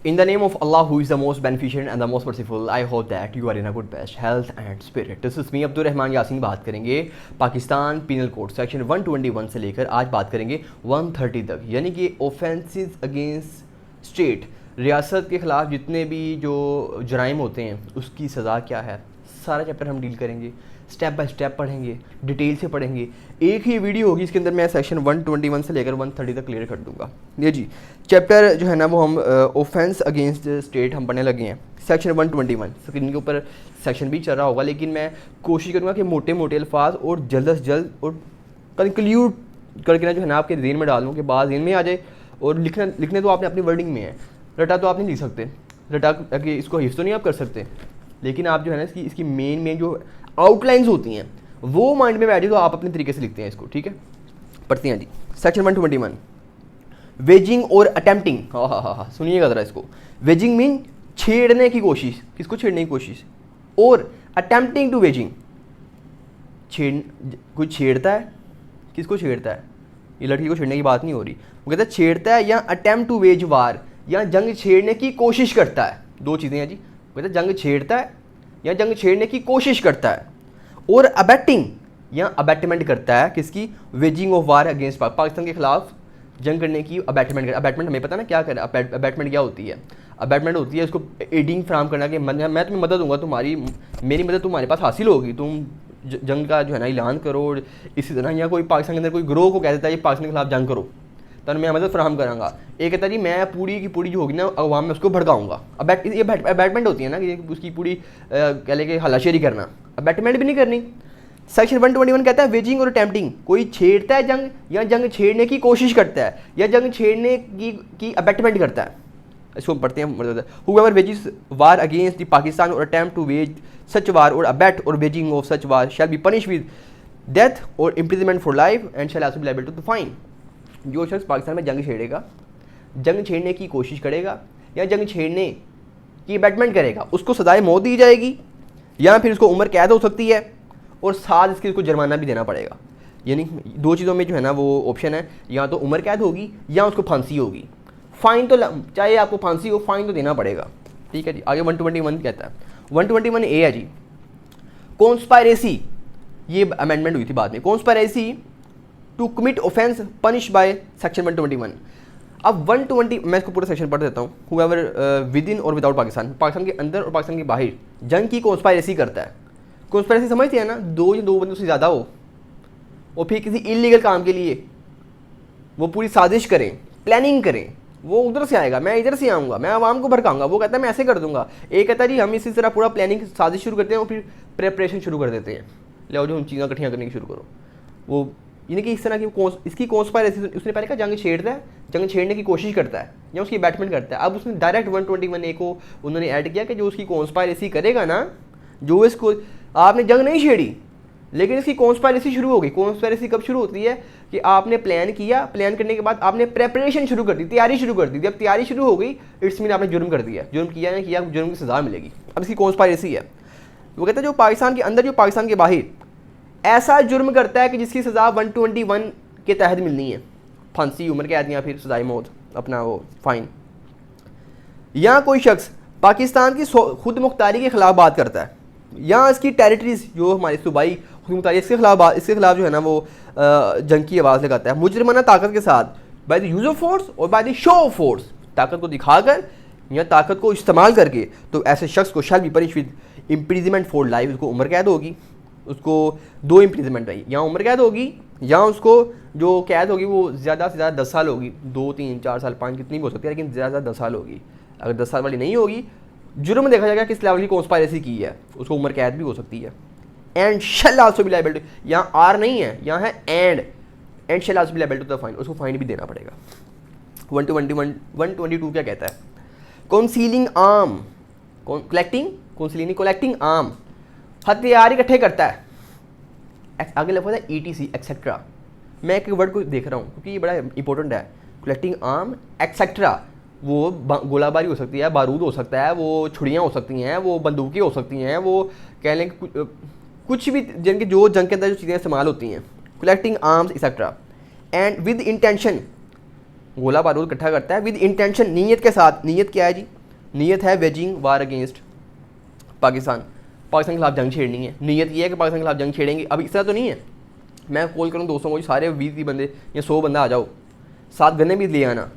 In the name of Allah, who is the most beneficent and the most merciful, I hope that you are in a good best health and spirit. This is me Abdul Rahman Yasin. बात करेंगे Pakistan penal code section 121 से लेकर आज बात करेंगे 130 तक, यानी कि ऑफेंसेस अगेंस्ट स्टेट, रियासत के ख़िलाफ़ जितने भी जो जराइम होते हैं उसकी सज़ा क्या है, सारा चैप्टर हम डील करेंगे। स्टेप बाय स्टेप पढ़ेंगे, डिटेल से पढ़ेंगे। एक ही वीडियो होगी, इसके अंदर मैं सेक्शन 121 से लेकर 130 तक क्लियर कर दूंगा। ये जी चैप्टर जो है ना वो हम ऑफेंस अगेंस्ट स्टेट हम पढ़ने लगे हैं, सेक्शन 121। स्क्रीन के ऊपर सेक्शन भी चल रहा होगा, लेकिन मैं कोशिश करूँगा कि मोटे मोटे अल्फाज और जल्द से जल्द और कंक्लूड करके ना जो है ना आपके ज़हन में डाल दूँ कि बात ज़हन में आ जाए। और लिखने तो आपने अपनी वर्डिंग में है, रटा तो आप नहीं लिख सकते, रटा कि इसको हिफ्ज़ तो नहीं आप कर सकते, लेकिन आप जो है ना इसकी मेन जो आउटलाइंस होती हैं वो माइंड में बैठे तो आप अपने तरीके से लिखते हैं इसको। ठीक है, पढ़ते हैं जी सेक्शन 121, वेजिंग और अटेम्प्टिंग। हाँ, सुनिएगा ज़रा इसको। वेजिंग मीन छेड़ने की कोशिश, किसको छेड़ने की कोशिश, और अटेम्प्टिंग टू वेजिंग, कोई छेड़ता है, किसको छेड़ता है, ये लड़की को छेड़ने की बात नहीं हो रही, वो कहता है छेड़ता है या अटेम्प्ट टू वेज वार, या जंग छेड़ने की कोशिश करता है। दो चीज़ें हैं जी, वो कहता है जंग छेड़ता है या जंग छेड़ने की कोशिश करता है, और अबैटिंग या अबैटमेंट करता है, किसकी, waging of war against Pakistan के खिलाफ जंग करने की अबैटमेंट। अबैटमेंट हमें पता ना क्या करे, अबैटमेंट क्या होती है। अबैटमेंट होती है इसको एडिंग फ्राहम करना कि मैं तुम्हें मदद दूंगा, मेरी मदद तुम्हारे पास हासिल होगी, तुम जंग का जो है ना ऐलान करो। और इसी तरह या कोई पाकिस्तान के अंदर कोई ग्रोह को कह देता है ये पाकिस्तान के खिलाफ जंग करो, तो मैं मदद फ्राहम करांगा। एक कहता जी मैं पूरी की पूरी जो होगी ना अवाम में उसको भड़काऊंगा। ये अबैटमेंट होती है ना कि उसकी पूरी कह ले कि हलाशेरी करना, अबैटमेंट भी नहीं करनी। सेक्शन 121 कहता है वेजिंग और अटेम्प्टिंग, कोई छेड़ता है जंग या जंग छेड़ने की कोशिश करता है या जंग छेड़ने की अबैटमेंट करता है। इसको पढ़ते हैं। Whoever wages war against the Pakistan or attempt to wage such war or abet or waging of such war shall be punished with death or imprisonment for life and shall also be liable to the fine। जो शख्स पाकिस्तान में जंग छेड़ेगा, जंग छेड़ने की कोशिश करेगा या जंग छेड़ने की अबैटमेंट करेगा, उसको सजाए मौत दी जाएगी या फिर उसको उम्र कैद हो सकती है और साथ इसको जुर्माना भी देना पड़ेगा। यानी दो चीज़ों में जो है ना वो ऑप्शन है, या तो उम्र कैद होगी या उसको फांसी होगी। फाइन तो चाहे आपको फांसी हो, फाइन तो देना पड़ेगा। ठीक है जी, आगे 121 कहता है, 121 ए है जी, कॉन्स्पायरेसी, ये अमेंडमेंट हुई थी बाद में, conspiracy to commit offence punish by section 121। अब 120 मैं इसको पूरा सेक्शन पढ़ देता हूँ। हुएवर विद इन और विदाउट पाकिस्तान, पाकिस्तान के अंदर और पाकिस्तान के बाहर जंग की कॉन्स्पायरेसी करता है। कॉन्स्पायरेसी समझते हैं ना, दो बंदों से ज़्यादा हो और फिर किसी इलीगल काम के लिए वो पूरी साजिश करें, प्लानिंग करें। वो उधर से आएगा, मैं इधर से आऊँगा, मैं आवाम को भड़काऊंगा, वो कहता है मैं ऐसे कर दूंगा। एक कहता है जी हम इसी तरह पूरा प्लानिंग साजिश शुरू करते हैं और फिर प्रेपरेशन शुरू कर देते हैं, ले आओ जो हम चीज़ें इकट्ठियाँ करने की शुरू करो। वो यानी कि इस तरह की इसकी कॉन्स्पायरेसी, उसने पहले कहा जंग छेड़ता है, जंग छेड़ने की कोशिश करता है या उसकी अबैटमेंट करता है। अब उसने डायरेक्ट 121 ए को उन्होंने ऐड किया कि जो उसकी कॉन्स्पायरेसी करेगा ना, जो इसको आपने जंग नहीं छेड़ी लेकिन इसकी कॉन्स्पायरेसी शुरू हो गई। कॉन्स्पायरेसी कब शुरू होती है कि आपने प्लान किया, प्लान करने के बाद आपने प्रेपरेशन शुरू कर दी, तैयारी शुरू कर दी। जब तैयारी शुरू हो गई इट्स मीन आपने जुर्म कर दिया, जुर्म किया नहीं किया, जुर्म की सज़ा मिलेगी। अब इसकी कॉन्स्पायरेसी है, वो कहता है जो पाकिस्तान के अंदर जो पाकिस्तान के बाहर ऐसा जुर्म करता है कि जिसकी सज़ा 121 के तहत मिलनी है, फांसी, उम्र कैद या फिर सज़ाए मौत, अपना वो फाइन, या कोई शख्स पाकिस्तान की खुद मुख्तारी के ख़िलाफ़ बात करता है या इसकी टेरिटरीज जो हमारी सूबाई खुद मुख्तारी इसके खिलाफ जो है ना वो जंग की आवाज़ लगाता है मुजरिमाना ताकत के साथ, by the use of force और by the show of force, ताकत को दिखाकर या ताकत को इस्तेमाल करके, तो ऐसे शख्स को शैल be punish with imprisonment for life. उसको उम्र कैद होगी, उसको 2 इम्प्रिजमेंट आई, या उम्र कैद होगी या उसको जो कैद होगी वो ज़्यादा से ज़्यादा 10 साल होगी, 2, 3, 4 साल, 5 कितनी भी हो सकती है, लेकिन ज़्यादा 10 साल होगी। अगर 10 साल वाली नहीं होगी, जुर्म देखा जाएगा किस लेवल की कॉन्स्पायरेसी की है, उसको उम्र कैद भी हो सकती है। And shall also be liable to, यहाँ आर नहीं है, यहाँ है and shall also be liable to the fine, उसको फाइन भी देना पड़ेगा। 122 क्या कहता है, कॉन्सीलिंग आर्म, कलेक्टिंग आर्म, हथियार इकट्ठे करता है। आगे लफ्ज़ है ETC एक्सेट्रा, मैं एक वर्ड को देख रहा हूँ क्योंकि ये बड़ा इंपॉर्टेंट है। कलेक्टिंग आर्म एक्सेट्रा, वो गोलाबारी हो सकती है, बारूद हो सकता है, वो छुड़ियाँ हो सकती हैं, वो बंदूकें हो सकती हैं, वो कह लें कुछ भी जिनके जो जंग के अंदर जो चीज़ें इस्तेमाल होती हैं। Collecting arms etcetera and with intention, गोला बारूद इकट्ठा करता है विद इंटेंशन, नीयत के साथ। नीयत क्या है जी, नीयत है वेजिंग वार अगेंस्ट पाकिस्तान, पाकिस्तान के खिलाफ जंग छेड़नी है, नीयत ये है कि पाकिस्तान के खिलाफ जंग छेड़ेंगे। अब इस तरह तो नहीं है मैं कॉल करूँ दोस्तों को सारे 20 बंदे या 100 बंदा आ जाओ, 7 गन्ने भी ले आना,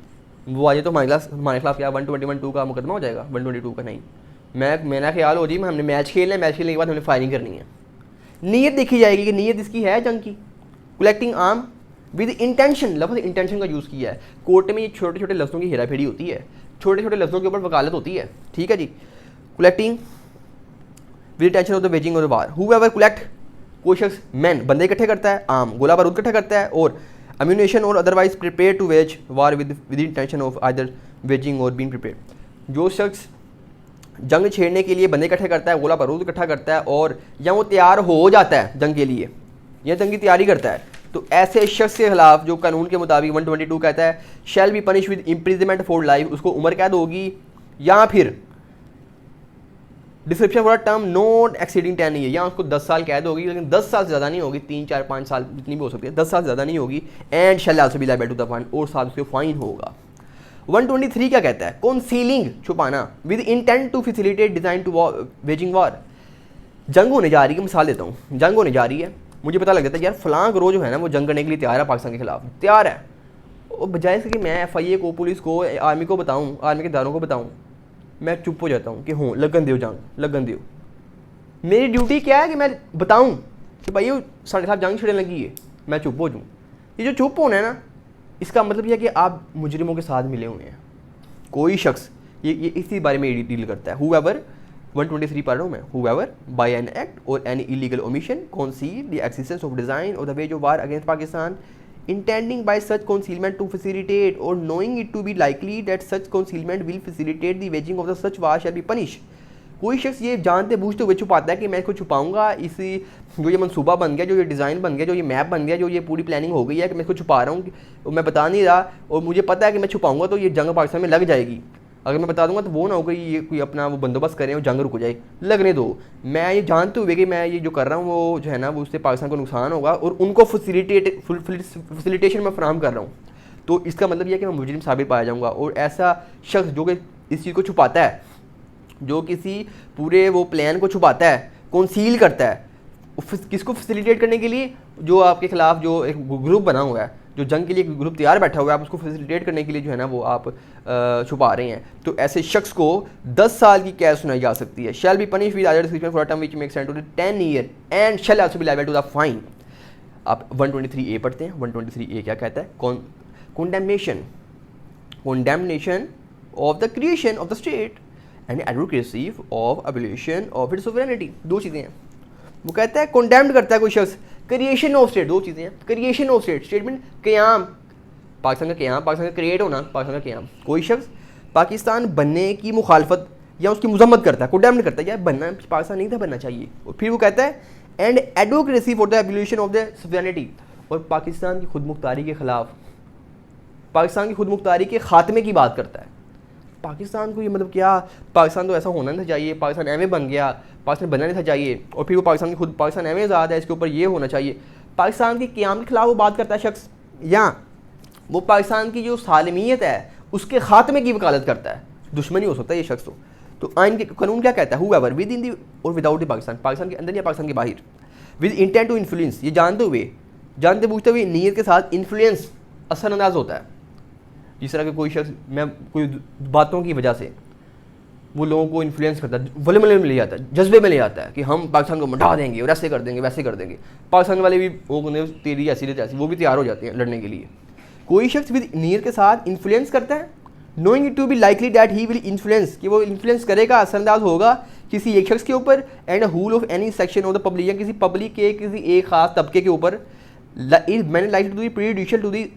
वो आ जाए तो हमारे खिलाफ क्या 121 का मुकदमा हो जाएगा, 122 का नहीं। मेरा ख्याल हो जी हमने मैच खेलना है, मैच खेलने के बाद हमने फायरिंग करनी है। नीयत देखी जाएगी कि नीयत इसकी है जंग की। कलेक्टिंग आर्म विद इंटेंशन, लफ्ज़ इंटेंशन का यूज़ किया है। कोर्ट में ये छोटे छोटे लफ्ज़ों की हेरा फेरी होती है, छोटे छोटे लफ्ज़ों के ऊपर वकालत होती है, ठीक है जी। Collecting with intention of the waging of the war, whoever collect, कोई शख्स मैन बंदे इकट्ठे करता है, आर्म गोला बारूद इकट्ठा करता है, और अम्यूनेशन और otherwise prepare to wage war with intention of either waging और बीइंग प्रिपेयर, जो शख्स जंग छेड़ने के लिए बंदे इकट्ठे करता है, गोला बारूद इकट्ठा करता है, और या वो तैयार हो जाता है जंग के लिए या जंग की तैयारी करता है, तो ऐसे शख्स के खिलाफ जो कानून के मुताबिक 122 कहता है shall be punish with imprisonment for life, उसको उम्र कैद होगी या फिर description for term not exceeding 10 year, या उसको 10 साल कैद होगी, लेकिन 10 साल से ज़्यादा नहीं होगी, 3 4 5 साल जितनी भी हो सकती है, 10 साल से ज़्यादा नहीं होगी। And shall also be liable to the fine, और साथ उसके फाइन होगा। 123 क्या कहता है? कॉन्सीलिंग, छुपाना, with intent to facilitate design to waging war, जंग होने जा रही है, मिसाल देता हूँ, जंग होने जा रही है, मुझे पता लग जाता है यार फलां ग्रोह जो है ना वो जंग करने के लिए तैयार है, पाकिस्तान के खिलाफ तैयार है, और बजाय इसके कि मैं FIA को, पुलिस को, आर्मी को बताऊँ, आर्मी के इदारों को बताऊँ, मैं चुप हो जाता हूँ कि हाँ लगन दो जंग, लगन दो। मेरी ड्यूटी क्या है कि मैं बताऊँ कि भाई साढ़े खिलाफ जंग छिड़ने लगी है, मैं चुप हो जाऊँ। ये जो चुप होना है ना, इसका मतलब यह है कि आप मुजरिमों के साथ मिले हुए हैं। कोई शख्स ये इसी बारे में डील करता है। हुएवर 123 पढ़ रहा हूँ मैं, हुएवर बाय एन एक्ट और any illegal omission conceal the existence of design or the wage of war against Pakistan, intending by such concealment to facilitate or knowing it to be likely that such concealment will facilitate the waging of the such war shall be punished। कोई शख्स ये जानते बूझते हुए छुपाता है कि मैं इसको छुपाऊंगा, इसी जो ये मनसूबा बन गया, जो ये डिज़ाइन बन गया, जो ये मैप बन गया, जो ये पूरी प्लानिंग हो गई है कि मैं इसको छुपा रहा हूँ, मैं बता नहीं रहा, और मुझे पता है कि मैं छुपाऊंगा तो ये जंग पाकिस्तान में लग जाएगी। अगर मैं बता दूंगा तो वो ना हो गई ये कोई अपना वो बंदोबस्त करें और जंग रुक जाए, लगने दो। मैं ये जानते हुए कि मैं ये जो कर रहा हूँ वो जो है ना वो उससे पाकिस्तान को नुकसान होगा और उनको फैसिलिटेशन में फराहम कर रहा हूँ, तो इसका मतलब यह है कि मैं मुजरिम साबित पाया जाऊँगा। और ऐसा शख्स जो कि इस चीज़ को छुपाता है, जो किसी पूरे वो प्लान को छुपाता है, कंसील करता है, किसको फैसिलिटेट करने के लिए, जो आपके खिलाफ जो एक ग्रुप बना हुआ है, जो जंग के लिए ग्रुप तैयार बैठा हुआ है, आप उसको फैसिलिटेट करने के लिए जो है ना वो आप छुपा रहे हैं, तो ऐसे शख्स को 10 साल की कैद सुनाई जा सकती है। Shall be punish with either description for a term which makes sense to 10 year and shall also be liable to the fine. आप 123A पढ़ते हैं। 123A क्या कहता है? condemnation of the creation of the state and advocacy of abolition of its sovereignty। दो चीज़ें हैं। वो कहता है condemned करता है कोई शख्स क्रिएशन ऑफ स्टेट, दो चीज़ें हैं। क्रिएशन ऑफ स्टेट, स्टेटमेंट क्याम, पाकिस्तान का क्याम, पाकिस्तान का क्रिएट होना, पाकिस्तान का क्याम। कोई शख्स पाकिस्तान बनने की मुखालफत या उसकी मजम्मत करता है, condemned करता है, यार बनना पाकिस्तान नहीं था, बनना चाहिए। और फिर वो कहता है and advocacy for the abolition of the sovereignty, और पाकिस्तान की खुद मुख्तारी के ख़िलाफ़, पाकिस्तान की खुद मुख्तारी के ख़ात्मे की बात करता है। पाकिस्तान को ये मतलब क्या, पाकिस्तान तो ऐसा होना नहीं चाहिए, पाकिस्तान एम बन गया, पाकिस्तान बनना नहीं था चाहिए, और फिर वो पाकिस्तान की खुद पाकिस्तान एम आज़ाद है, इसके ऊपर ये होना चाहिए। पाकिस्तान के क़याम के खिलाफ वो बात करता है शख्स, या वो पाकिस्तान की जो सालमियत है उसके ख़ात्मे की वकालत करता है। दुश्मनी हो सकता है ये शख्स तो आइन के कानून क्या कहता है? हुएवर विद इन दी और विदाउट द पाकिस्तान, पाकिस्तान के अंदर या पाकिस्तान के बाहर, विद इंटेंट टू इन्फ्लुएंस, ये जानते बूझते हुए नीयत के साथ इन्फ्लुएंस असरअंदाज होता है। जिस तरह के कोई शख्स मैं कोई बातों की वजह से वो लोगों को इन्फ्लुएंस करता है, वलमले में ले जाता है, जज्बे में ले जाता है कि हम पाकिस्तान को मिटा देंगे और ऐसे कर देंगे वैसे कर देंगे। पाकिस्तान वाले भी वो तेरी ऐसी वो भी तैयार हो जाते हैं लड़ने के लिए। कोई शख्स विद नीयत के साथ इन्फ्लुएंस करता है, knowing it to be likely that he will influence, कि वो इन्फ्लुएंस करेगा, असरअंदाज होगा किसी एक शख्स के ऊपर, and whole of any section of the public, या किसी पब्लिक के किसी एक खास तबके के ऊपर, मैंने like to the prejudicial to the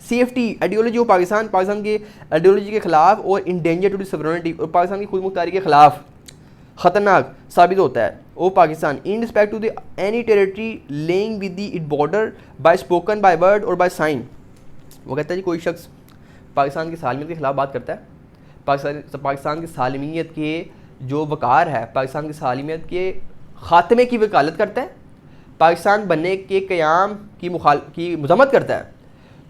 safety ideology of Pakistan, Pakistan के आइडियोलॉजी के खिलाफ, और in danger to the sovereignty, और पाकिस्तान की खुद मुख्तारी के खिलाफ ख़तरनाक साबित होता है वो Pakistan, in respect to the any territory lying with the it border by spoken by word और बाय साइन। वो कहता है जी कोई शख्स पाकिस्तान की सालमियत के खिलाफ बात करता है, पाकिस्तान की सालमियत के जो वकार है, पाकिस्तान की सालमियत के ख़ात्मे की वकालत करता है, पाकिस्तान बनने के क़याम की मजम्मत करता है,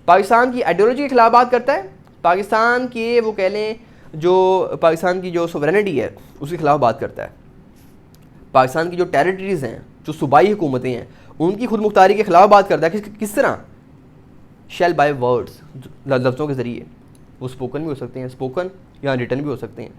पाकिस्तान की आइडियोलॉजी के खिलाफ बात करता है, पाकिस्तान के वो कह लें जो पाकिस्तान की जो सोवरेनिटी है उसके खिलाफ बात करता है, पाकिस्तान की जो टेरिटरीज़ हैं, जो सूबाई हुकूमतें हैं, उनकी खुद मुख्तारी के खिलाफ बात करता है। किस तरह? शेल बाय वर्ड्स, लफ्ज़ों के ज़रिए। वो स्पोकन भी हो सकते हैं, स्पोकन या रिटर्न भी हो सकते हैं,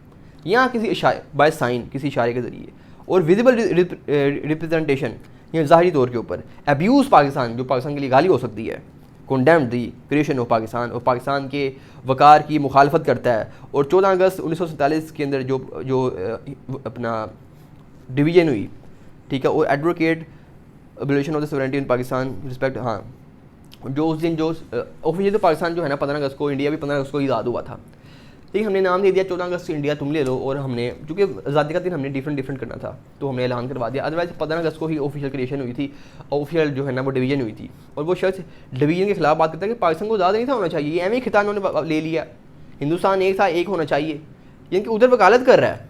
या किसी इशारे बाय साइन, किसी इशारे के ज़रिए, और विजिबल रिप्रेजेंटेशन या ज़ाहरी तौर के ऊपर। अब्यूज़ पाकिस्तान, जो पाकिस्तान के लिए गाली हो सकती है। Condemned the creation of Pakistan, और पाकिस्तान के वक़ार की मुखालफत करता है। और 14 अगस्त 1947 के अंदर जो अपना डिवीज़न हुई, ठीक है, और advocate abolition of the sovereignty in Pakistan respect, हाँ, जो उस दिन जो ऑफिशियल तो पाकिस्तान जो है ना 15 अगस्त को, इंडिया भी 15 अगस्त को आज़ाद हुआ था, ठीक, हमने नाम दे दिया 14 अगस्त से इंडिया तुम ले लो, और हमने चूँकि आज़ादी का दिन हमने डिफरेंट करना था तो हमने ऐलान करवा दिया। अदरवाइज 15 अगस्त को ही ऑफिशियल क्रिएशन हुई थी, ऑफिशियल जो है ना वो डिवीजन हुई थी। और वो शख्स डिवीजन के खिलाफ बात करता है कि पाकिस्तान को आज़ाद नहीं था होना चाहिए, ये एम खिताब उन्होंने ले लिया, हिंदुस्तान एक था, एक होना चाहिए, यानी कि उधर वकालत कर रहा है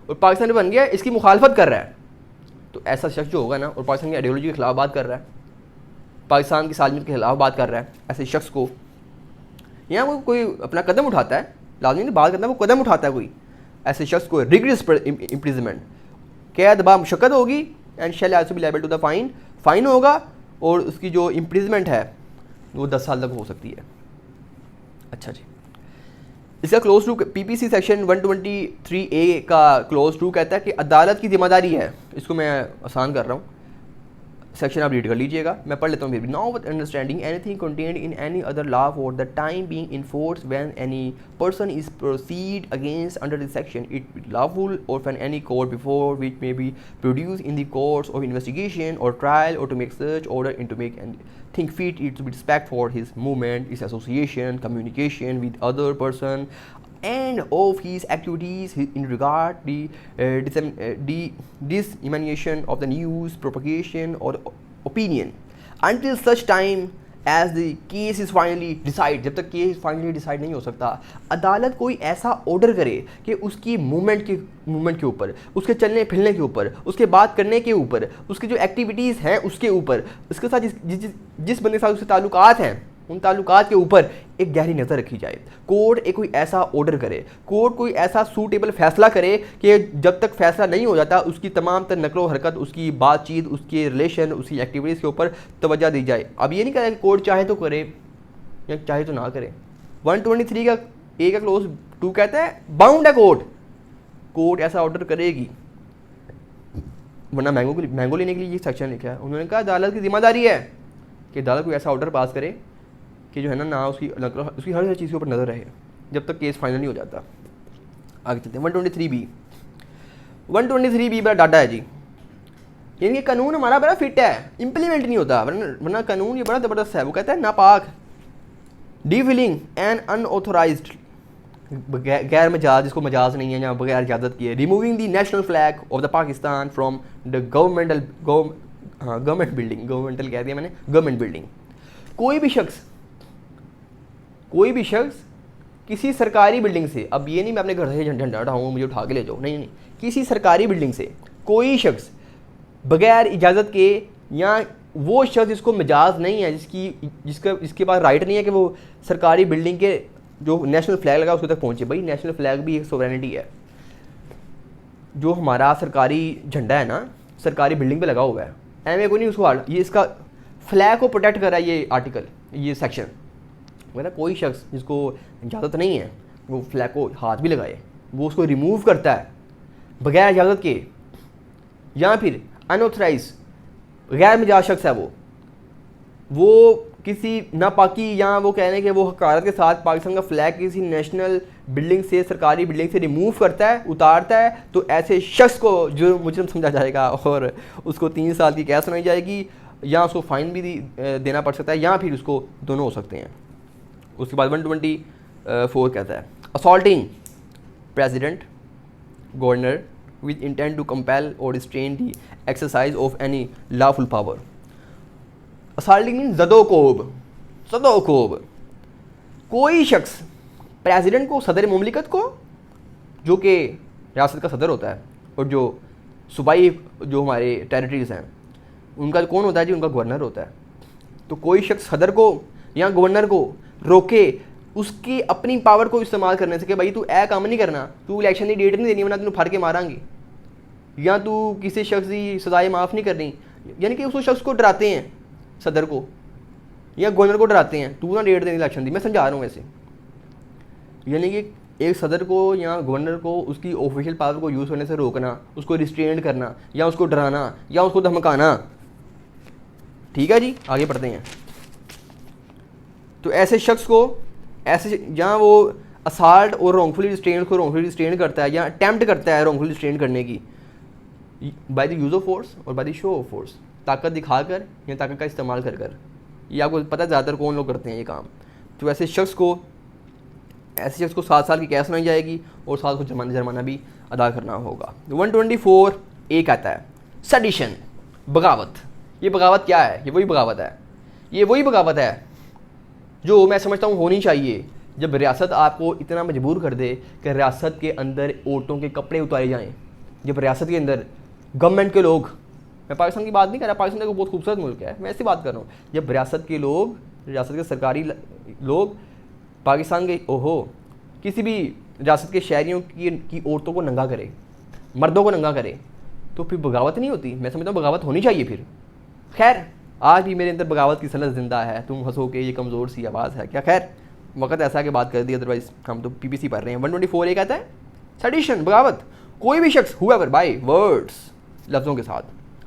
और पाकिस्तान बन गया, इसकी मुखालफत कर रहा है। तो ऐसा शख्स जो होगा ना, और पाकिस्तान की आइडियोलॉजी के खिलाफ बात कर रहा है, पाकिस्तान की सालमियत के खिलाफ बात कर रहा है, ऐसे शख्स को यहाँ वो कोई अपना कदम उठाता है, लाजमी नहीं बात करता है, वो कदम उठाता है कोई, ऐसे शख्स को रिगरस इम्प्रिजनमेंट, कैद बा मुशक्कत होगी, and shall also be liable to the fine होगा, और उसकी जो इम्प्रिजमेंट है वो 10 साल तक हो सकती है। अच्छा जी, इसका close to PPC section 123A का क्लोज टू कहता है कि अदालत की जिम्मेदारी है, इसको मैं आसान कर रहा हूँ, सेक्शन आप रीड कर लीजिएगा, मैं पढ़ लेता हूँ फिर भी। Now with understanding anything contained in any other law for the time being enforced when any person is proceed against under this section it lawful और when any court before which may be produce in the course of investigation और trial और to make such order in to make and think fit it to be respect for his movement, his association, communication with other person, and of his activities in regard the dissemination of the news, propagation or opinion until such time as the case is finally decide। जब तक case finally decide नहीं हो सकता, अदालत कोई ऐसा order करे कि उसकी मूवमेंट के ऊपर, उसके चलने फिरने के ऊपर, उसके बात करने के ऊपर, उसकी जो एक्टिविटीज़ हैं उसके ऊपर, उसके साथ जिस बंदे के साथ उसके ताल्लुकात हैं उन ताल्लुकात के ऊपर एक गहरी नज़र रखी जाए। कोर्ट एक कोई ऐसा ऑर्डर करे, कोर्ट कोई ऐसा सूटेबल फैसला करे कि जब तक फैसला नहीं हो जाता उसकी तमाम तर नकलो हरकत, उसकी बातचीत, उसके रिलेशन, उसकी एक्टिविटीज़ के ऊपर तवज्जो दी जाए। अब ये नहीं कह रहा कि कोर्ट चाहे तो करे या चाहे तो ना करे। 123 का ए का क्लोज 2 कहता है बाउंड है कोर्ट ऐसा ऑर्डर करेगी, वरना मैंगो लेने के लिए ये सेक्शन लिखा है। उन्होंने कहा अदालत की जिम्मेदारी है कि अदालत कोई ऐसा ऑर्डर पास करे कि जो है ना उसकी हर चीज़ के ऊपर नज़र रहे जब तक केस फाइनल नहीं हो जाता। आगे चलते हैं 123B बड़ा डाटा है जी, यानी कि कानून हमारा बड़ा फिट है, इम्प्लीमेंट नहीं होता, वरना कानून ये बड़ा ज़बरदस्त है। वो कहता है नापाक, डीफिलिंग एंड अनऑथोराइज्ड, गैर मजाज, जिसको मजाज नहीं है या बगैर इजाज़त किए, removing the national flag of the Pakistan from the government building. कोई भी शख्स किसी सरकारी बिल्डिंग से, अब ये नहीं मैं अपने घर से झंडा उठाऊँ मुझे उठा के ले जाओ, नहीं, किसी सरकारी बिल्डिंग से कोई शख्स बगैर इजाज़त के, या वो शख्स जिसको मिजाज नहीं है, जिसके पास राइट नहीं है कि वो सरकारी बिल्डिंग के जो नेशनल फ्लैग लगा उसके तक पहुँचे। भाई नेशनल फ्लैग भी एक सोवरेनिटी है, जो हमारा सरकारी झंडा है ना सरकारी बिल्डिंग पे लगा हुआ है, एम ए को नहीं उसको, ये इसका फ्लैग को प्रोटेक्ट कर रहा है ये आर्टिकल, ये सेक्शन। मतलब कोई शख्स जिसको इजाज़त नहीं है वो फ्लैग को हाथ भी लगाए, वो उसको रिमूव करता है बगैर इजाज़त के, या फिर अनऑथराइज गैर मिजाज शख्स है वो किसी नापाकी या वो कहने के वो हकारत के साथ पाकिस्तान का फ्लैग किसी नेशनल बिल्डिंग से, सरकारी बिल्डिंग से रिमूव करता है, उतारता है, तो ऐसे शख्स को जो मुजरिम समझा जाएगा और उसको 3 साल की कैद सुनाई जाएगी, या उसको फ़ाइन भी देना पड़ सकता है, या फिर उसको दोनों हो सकते हैं। उसके बाद 124 कहता है assaulting president governor with intent to compel और restrain the exercise of any lawful power. Assaulting mean ज़दोकोब, कोई शख्स प्रेसिडेंट को, सदर मुमलिकत को, जो कि रियासत का सदर होता है, और जो सूबाई जो हमारे टेरिटरीज़ हैं उनका कौन होता है जी, उनका गवर्नर होता है। तो कोई शख्स सदर को या गवर्नर को रोके उसकी अपनी पावर को इस्तेमाल करने से कि भाई तू ऐ काम नहीं करना, तू इलेक्शन की डेट नहीं देनी वरना तेन फड़ के मारांगे, या तू किसी शख्स की सजाएं माफ़ नहीं करनी, यानी कि उस शख्स को डराते हैं, सदर को या गवर्नर को डराते हैं, तू ना डेट देनी इलेक्शन दी। मैं समझा रहा हूँ वैसे, यानी कि एक सदर को या गवर्नर को उसकी ऑफिशियल पावर को यूज़ करने से रोकना, उसको रिस्ट्रेंड करना या उसको डराना या उसको धमकाना। ठीक है जी, आगे बढ़ते हैं। तो ऐसे शख्स को ऐसे जहाँ वो असाल्ट और रॉन्गफुली रिस्ट्रेंड को रॉन्गफुली रिस्ट्रेंड करता है या अटैम्प्ट करता है रॉन्गफुली रिस्ट्रेंड करने की by the use of force और by the show of force, ताकत दिखाकर या ताकत का इस्तेमाल कर कर। ये आपको पता है ज़्यादातर कौन लोग करते हैं ये काम। तो ऐसे शख्स को 7 साल की कैद सुनाई जाएगी और साथ को जुर्माना भी अदा करना होगा। 124 ए कहता है सेडिशन, बगावत। ये बगावत क्या है? ये वही बगावत है जो मैं समझता हूँ होनी चाहिए जब रियासत आपको इतना मजबूर कर दे कि रियासत के अंदर औरतों के कपड़े उतारे जाएँ। जब रियासत के अंदर गवर्नमेंट के लोग, मैं पाकिस्तान की बात नहीं कर रहा, पाकिस्तान एक बहुत खूबसूरत मुल्क है, मैं ऐसी बात कर रहा हूँ, जब रियासत के लोग, रियासत के सरकारी लोग पाकिस्तान के किसी भी रियासत के शहरियों की औरतों को नंगा करे, मर्दों को नंगा करे, तो फिर बगावत नहीं होती? मैं समझता हूँ बगावत होनी चाहिए फिर। खैर आज भी मेरे अंदर बगावत की सनत जिंदा है। तुम हंसो के ये कमज़ोर सी आवाज़ है क्या? खैर वक्त ऐसा कि बात कर दी, अदरवाइज़ हम तो पीपीसी पढ़ रहे हैं। 124 ये कहता है सेडिशन, बगावत। कोई भी शख्स हुएवर बाय वर्ड्स, लफ्ज़ों के साथ,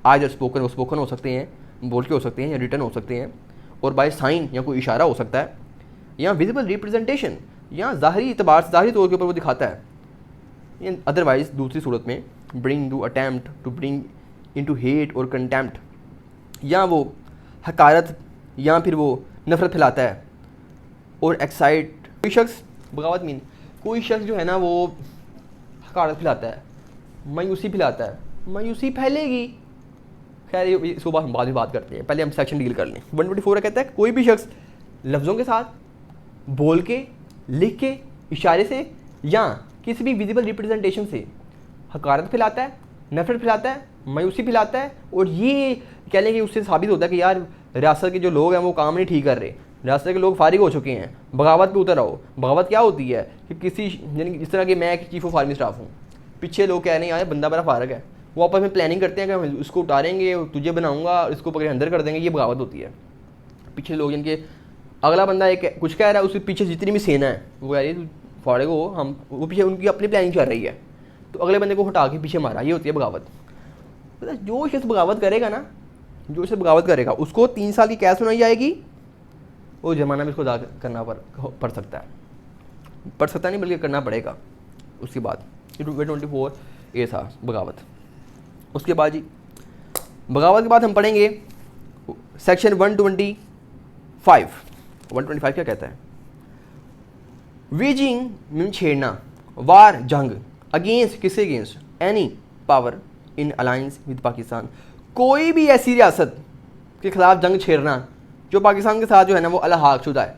आज स्पोकन हो सकते हैं, बोल के हो सकते हैं या रिटर्न हो सकते हैं, और बाय साइन या कोई इशारा हो सकता है, या विजिबल रिप्रेजेंटेशन या ज़ाहरी एतबार से ज़ाहरी तौर के ऊपर वो दिखाता है। अदरवाइज़ दूसरी सूरत में bring to attempt to bring into hate और कंटेम्प्ट, या वो हकारत या फिर वो नफ़रत फैलाता है और एक्साइट। कोई शख्स बगावत मीन कोई शख्स जो है ना वो हकारत फैलाता है, मायूसी फैलाता है, मायूसी फैलेगी। खैर ये इसको हम बाद में बात करते हैं, पहले हम सेक्शन डील कर लें। 124 कहता है कोई भी शख्स लफ्ज़ों के साथ, बोल के, लिख के, इशारे से या किसी भी विजिबल रिप्रेजेंटेशन से हकारत फैलाता है, नफरत फैलाता है, मायूसी फैलाता है, और ये कह लें कि उससे साबित होता है कि यार रियासत के जो लोग हैं वो काम नहीं ठीक कर रहे, रियासत के लोग फारिग हो चुके हैं, बगावत पे उतर आओ। बगावत क्या होती है कि किसी, यानी जिस तरह कि मैं एक चीफ ऑफ आर्मी स्टाफ हूँ, पीछे लोग कह रहे हैं यार बंदा बड़ा फारग है, वो आपस में प्लानिंग करते हैं कि हम इसको उतारेंगे, तुझे बनाऊंगा, इसको पकड़े अंदर कर देंगे। ये बगावत होती है। पीछे लोग जिनके अगला बंदा एक कुछ कह रहा है, उसके पीछे जितनी भी सेना है वो यार ये फाड़े को हम, वो पीछे उनकी अपनी प्लानिंग चल रही है, तो अगले बंदे को हटा के पीछे मारा। ये होती है बगावत। जो शख्स बगावत करेगा ना, जो शख्स बगावत करेगा उसको 3 साल की कैद सुनाई जाएगी और जुर्माना भी उसको अदा करना पड़ सकता नहीं बल्कि करना पड़ेगा। उसके बाद 24 ये था बगावत। उसके बाद जी बगावत के बाद हम पढ़ेंगे सेक्शन 125 क्या कहता है? वेजिंग मीन छेड़ना, वार जंग, अगेंस्ट किससे against? Any power in alliance with Pakistan, कोई भी ऐसी रियासत के खिलाफ जंग छेड़ना जो पाकिस्तान के साथ जो है ना वो अलहाक शुदा है।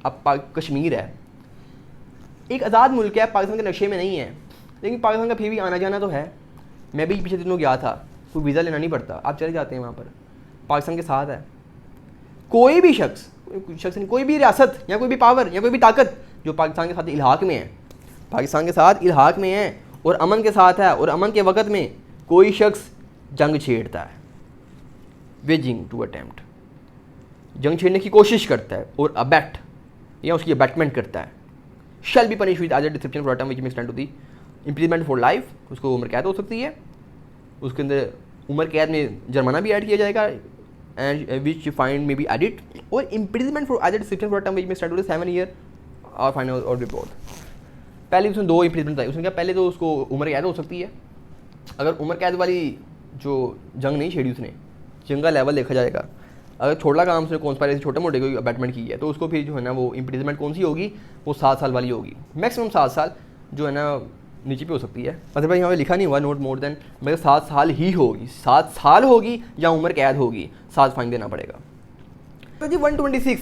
अब कश्मीर है, एक आज़ाद मुल्क है, पाकिस्तान के नक्शे में नहीं है, लेकिन पाकिस्तान का फिर भी आना जाना तो है। मैं भी पिछले दिनों गया था, कोई वीज़ा लेना नहीं पड़ता, आप चले जाते हैं वहाँ पर, पाकिस्तान के साथ है। कोई भी शख्स कोई भी रियासत या कोई भी पावर या कोई भी ताकत जो पाकिस्तान के साथ इल्हाक में है, पाकिस्तान के साथ इल्हाक में है और अमन के साथ है, और अमन के वक़्त में कोई शख्स जंग छेड़ता है, वेजिंग टू अटैम्प्ट, जंग छेड़ने की कोशिश करता है, और अबैट या उसकी अबैटमेंट करता है, shall be punish with as a description for term which may extend to the imprisonment for life, उसको उम्र कैद हो सकती है, उसके अंदर उम्र कैद में जुर्माना भी ऐड किया जाएगा, and which fine may be added, और imprisonment for as a description for term which may extend to 7 year और फाइन और भी बोथ। पहले उसने 2 इम्प्रीजमेंट बताई। उसने कहा पहले तो उसको उम्र कैद हो सकती है, अगर उम्र कैद वाली जो जंग नहीं छेड़ी उसने, जंग का लेवल देखा जाएगा, अगर छोटा काम उसने कॉन्स्पायरेसी छोटे मोटे कोई अबैटमेंट की है तो उसको फिर जो है ना वो इम्प्रीजमेंट कौन सी होगी, वो 7 साल वाली होगी, मैक्सिमम 7 साल जो है ना नीचे पे हो सकती है। मतलब भाई यहाँ पे लिखा नहीं हुआ नोट मोर देन, मगर 7 साल ही होगी, 7 साल होगी या उम्र कैद होगी, 7 फाइन देना पड़ेगा। तो जी 126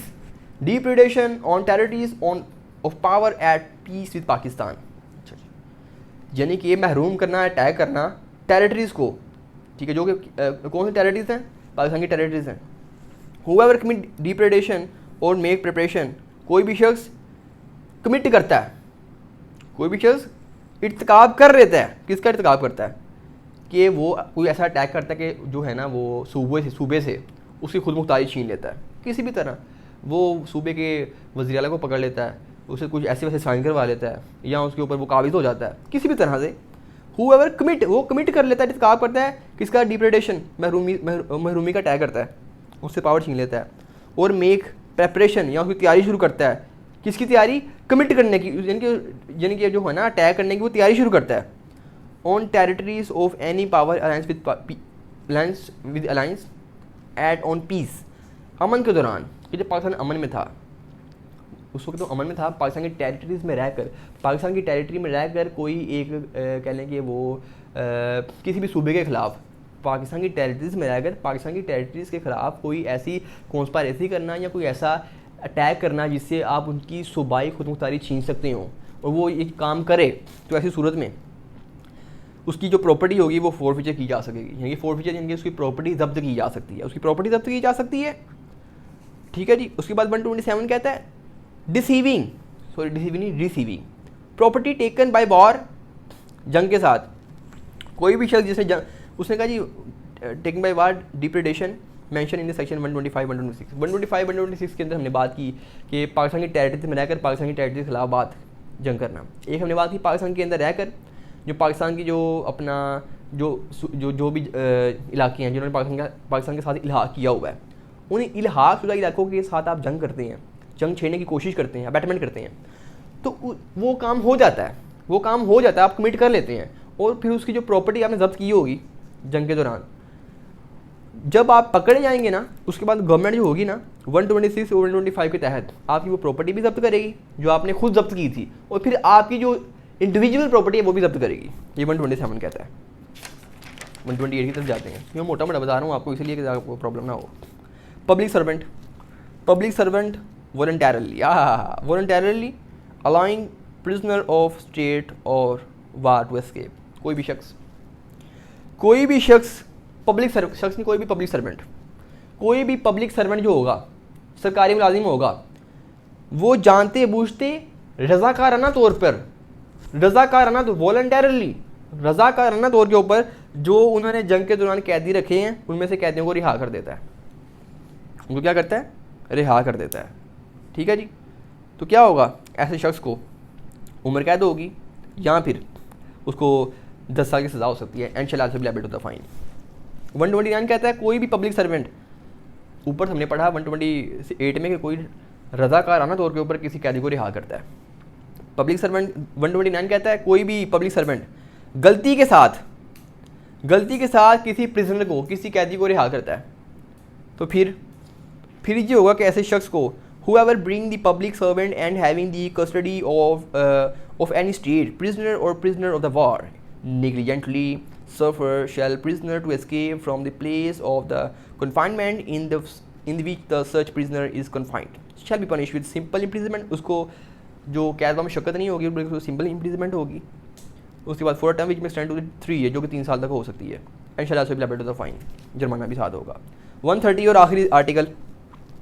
depredation on territories on of power at peace with Pakistan, यानी कि ये महरूम करना, अटैक करना टेरिटरीज़ को, ठीक है, जो कि कौन सी टेरिटरीज़ हैं? पाकिस्तान की टेरिटरीज़ हैं। हुएवर कमिट डिप्रेडेशन और मेक प्रिपरेशन, कोई भी शख्स कमिट करता है, कोई भी शख्स इर्तिकाब कर लेता है, किसका इर्तिकाब करता है कि वो कोई ऐसा अटैक करता है कि जो है ना वो सूबे से उसकी खुद मुख्तारी छीन लेता है, किसी भी तरह वो सूबे के वज़ीर आला को पकड़ लेता है, उसे कुछ ऐसे वैसे साइन करवा लेता है या उसके ऊपर वो काबिज हो जाता है, किसी भी तरह से whoever commit, वो कमिट कर लेता है, इर्तिकाब करता है किसका, डिप्रेडेशन, महरूमी का अटैक करता है, उससे पावर छीन लेता है, और मेक प्रेपरेशन या उसकी तैयारी शुरू करता है, किसकी तैयारी, कमिट करने की, यानी कि जो है ना अटैक करने की वो तैयारी शुरू करता है, on territories of any power alliance at on peace, अमन के दौरान, कि जब पाकिस्तान अमन में था उस वक्त तो अमन में था, पाकिस्तान की टेरिटरीज़ में रहकर, पाकिस्तान की टेरिटरी में रहकर कोई एक कह लें कि वो किसी भी सूबे के ख़िलाफ़, पाकिस्तान की टेरिटरीज़ में रहकर पाकिस्तान की टेरिटरीज़ के ख़िलाफ़ कोई ऐसी कॉन्स्पायरेसी करना या कोई ऐसा अटैक करना जिससे आप उनकी सूबाई खुद मुख्तारी छीन सकते हो, और वो एक काम करे, तो ऐसी सूरत में उसकी जो प्रॉपर्टी होगी वो फोरफीचर की जा सकेगी, यानी कि फोरफीचर यानी कि उसकी प्रॉपर्टी जब्त की जा सकती है, उसकी प्रॉपर्टी जब्त की जा सकती है, ठीक है जी। उसके बाद 127 कहता है deceiving property taken by war, जंग के साथ, कोई भी शख्स जिसने उसने कहा जी taken by war depredation mention in the section 125 के अंदर हमने बात की कि पाकिस्तान की टेरिटरी में रहकर पाकिस्तान की टेरिटरी के खिलाफ बात जंग करना। एक हमने बात की पाकिस्तान के अंदर रहकर जो पाकिस्तान की जो अपना जो भी इलाके हैं जिन्होंने पाकिस्तान के साथ इल्हाक किया हुआ है, उन इल्हाक शुदा इलाकों के साथ आप जंग करते हैं, जंग छेड़ने की कोशिश करते हैं, अबैटमेंट करते हैं, तो वो काम हो जाता है, आप कमिट कर लेते हैं, और फिर उसकी जो प्रॉपर्टी आपने जब्त की होगी जंग के दौरान, जब आप पकड़े जाएंगे ना, उसके बाद गवर्नमेंट जो होगी ना 126 और 125 के तहत आपकी वो प्रॉपर्टी भी जब्त करेगी जो आपने खुद जब्त की थी, और फिर आपकी जो इंडिविजुअल प्रॉपर्टी है वो भी जब्त करेगी। ये 127 कहता है। 128 की तरफ जाते हैं, मैं मोटा मोटा बता रहा हूँ आपको इसलिए कि आपको प्रॉब्लम ना हो। Public servant voluntarily allowing prisoner of state और वार टू एस्केप, कोई भी शख्स पब्लिक सर्वेंट, कोई भी पब्लिक सर्वेंट जो होगा, सरकारी मुलाजिम होगा, वो जानते बूझते रज़ाकाराना तौर पर, वॉलंटरली रज़ाकाराना तौर के ऊपर जो उन्होंने जंग के दौरान कैदी रखे हैं उनमें से कैदियों को रिहा कर देता है, उनको क्या करता है, रिहा कर देता है, ठीक है जी। तो क्या होगा, ऐसे शख्स को उम्र कैद होगी या फिर उसको 10 साल की सज़ा हो सकती है, and shall also be liable to the fine. 129 कहता है कोई भी पब्लिक सर्वेंट, ऊपर हमने पढ़ा 128 में कि कोई रज़ाकाराना तौर के ऊपर किसी कैदी को रिहा करता है। पब्लिक सर्वेंट 129 कहता है कोई भी पब्लिक सर्वेंट गलती के साथ किसी प्रिजनर को, किसी कैदी को रिहा करता है, तो फिर ये होगा कि ऐसे शख्स को whoever bring the public servant and having the custody of any state prisoner or prisoner of the war negligently suffer shall prisoner to escape from the place of the confinement in which the such prisoner is confined shall be punished with simple imprisonment। उसको जो कैद में शक्कत नहीं होगी बल्कि simple imprisonment होगी। उसके बाद फॉर टर्म विच में स्टैंड टू 3 है जो कि 3 साल तक हो सकती है, and shall also be liable to the fine, जुर्माना भी साथ होगा। 130 और आखिरी आर्टिकल,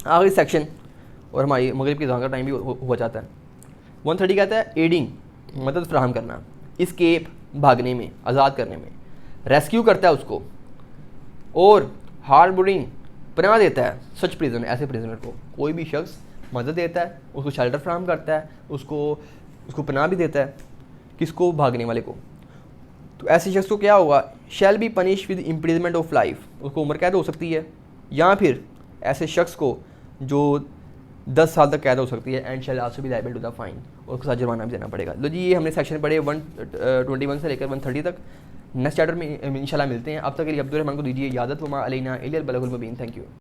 आखिरी सेक्शन, और हमारी मगरिब की अज़ान का टाइम भी हो जाता है। 130 कहता है एडिंग, मदद फराहम करना, इस्केप भागने में, आज़ाद करने में, रेस्क्यू करता है उसको, और हार्बरिंग पनाह देता है सच प्रिजनर, ऐसे प्रिजनर को कोई भी शख्स मदद देता है, उसको शेल्टर फराहम करता है, उसको पनाह भी देता है, किसको, भागने वाले को। तो ऐसे शख्स को क्या होगा, शैल be punish with imprisonment of life, उसको उम्र कैद हो सकती है, या फिर ऐसे शख्स को जो 10 साल तक कैद हो सकती है, and shall also be liable to the fine, और उसके साथ जुर्माना भी देना पड़ेगा। लो जी, ये हमने सेक्शन पढ़े 121 से लेकर 130 तक। नेक्स्ट चैप्टर में इंशाल्लाह मिलते हैं। अब तक के लिए अब्दुल रहमान को दीजिए इजाज़त। वमा अलैना इल्लल बलागुल मुबीन। Thank you.